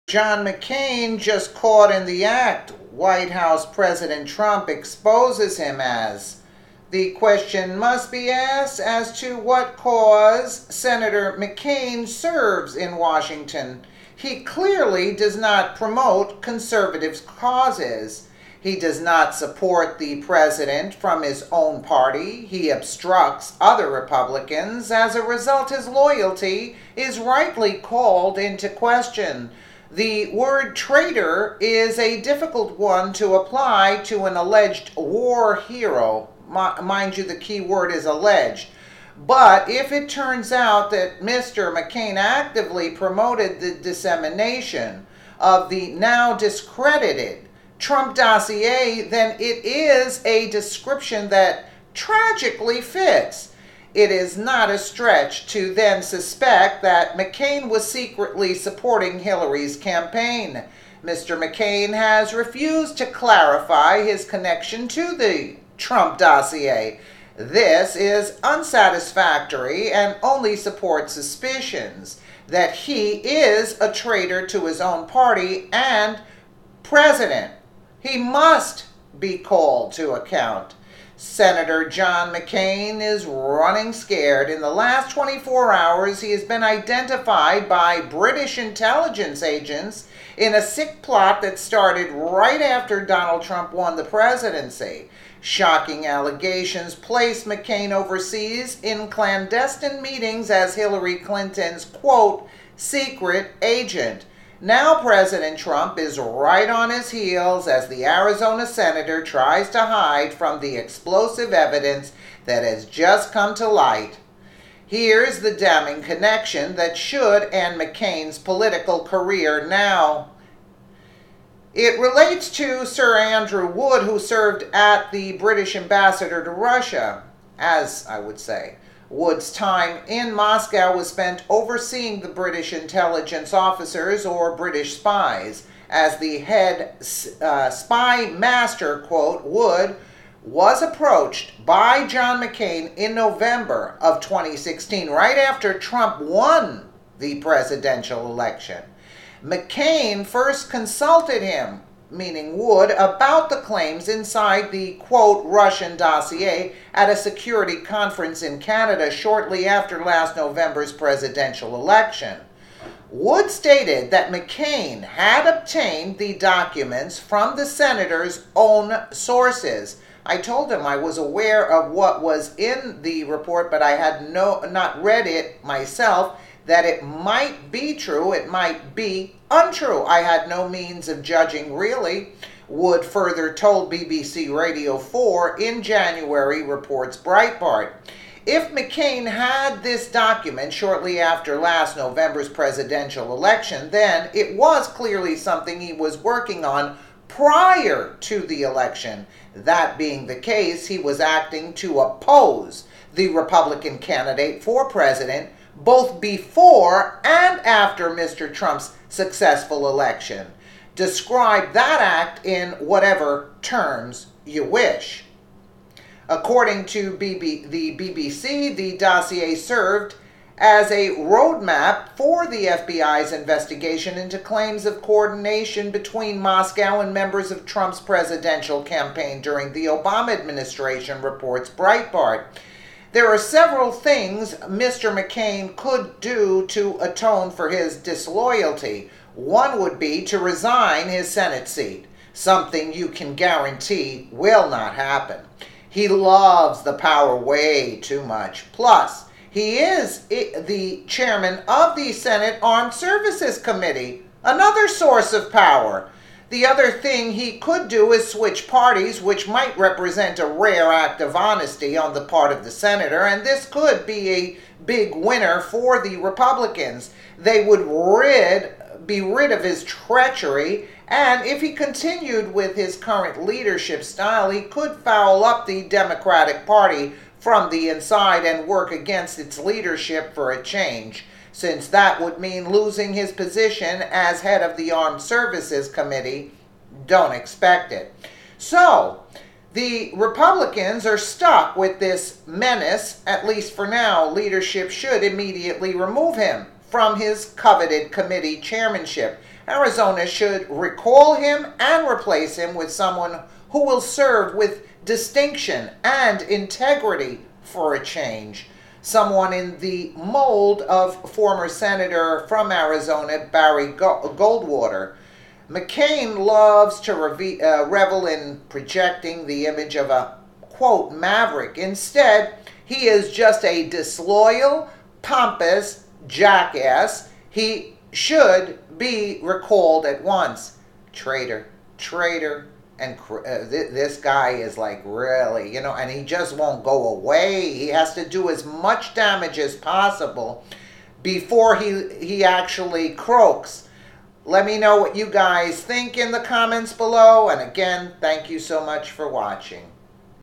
John McCain just caught in the act. White House President Trump exposes him as. The question must be asked as to what cause Senator McCain serves in Washington. He clearly does not promote conservative causes. He does not support the president from his own party. He obstructs other Republicans. As a result, his loyalty is rightly called into question. The word traitor is a difficult one to apply to an alleged war hero. Mind you, the key word is alleged. But if it turns out that Mr. McCain actively promoted the dissemination of the now discredited Trump dossier, then it is a description that tragically fits. It is not a stretch to then suspect that McCain was secretly supporting Hillary's campaign. Mr. McCain has refused to clarify his connection to the Trump dossier. This is unsatisfactory and only supports suspicions that he is a traitor to his own party and president. He must be called to account. Senator John McCain is running scared. In the last 24 hours, he has been identified by British intelligence agents in a sick plot that started right after Donald Trump won the presidency. Shocking allegations placed McCain overseas in clandestine meetings as Hillary Clinton's, quote, secret agent. Now President Trump is right on his heels as the Arizona senator tries to hide from the explosive evidence that has just come to light. Here's the damning connection that should end McCain's political career now. It relates to Sir Andrew Wood, who served as the British ambassador to Russia, as I would say. Wood's time in Moscow was spent overseeing the British intelligence officers, or British spies. As the head spy master, quote, Wood was approached by John McCain in November of 2016, right after Trump won the presidential election. McCain first consulted him, meaning Wood, about the claims inside the, quote, Russian dossier at a security conference in Canada shortly after last November's presidential election. Wood stated that McCain had obtained the documents from the senator's own sources. I told him I was aware of what was in the report, but I had not read it myself, that it might be true, it might be untrue. I had no means of judging, really. Wood further told BBC Radio 4 in January, reports Breitbart. If McCain had this document shortly after last November's presidential election, then it was clearly something he was working on prior to the election. That being the case, he was acting to oppose the Republican candidate for president both before and after Mr. Trump's successful election. Describe that act in whatever terms you wish. According to the BBC, the dossier served as a roadmap for the FBI's investigation into claims of coordination between Moscow and members of Trump's presidential campaign during the Obama administration, reports Breitbart. There are several things Mr. McCain could do to atone for his disloyalty. One would be to resign his Senate seat, something you can guarantee will not happen. He loves the power way too much. Plus, he is the chairman of the Senate Armed Services Committee, another source of power. The other thing he could do is switch parties, which might represent a rare act of honesty on the part of the senator, and this could be a big winner for the Republicans. They would be rid of his treachery, and if he continued with his current leadership style, he could foul up the Democratic Party from the inside and work against its leadership for a change, since that would mean losing his position as head of the Armed Services Committee. Don't expect it. So, the Republicans are stuck with this menace, at least for now. Leadership should immediately remove him from his coveted committee chairmanship. Arizona should recall him and replace him with someone who will serve with distinction and integrity for a change. Someone in the mold of former Senator from Arizona, Barry Goldwater. Mccain loves to revel in projecting the image of a, quote, maverick. Instead, he is just a disloyal, pompous jackass. He should be recalled at once. Traitor, traitor, and this guy is like really, and he just won't go away. He has to do as much damage as possible before he actually croaks. Let me know what you guys think in the comments below. And again, thank you so much for watching.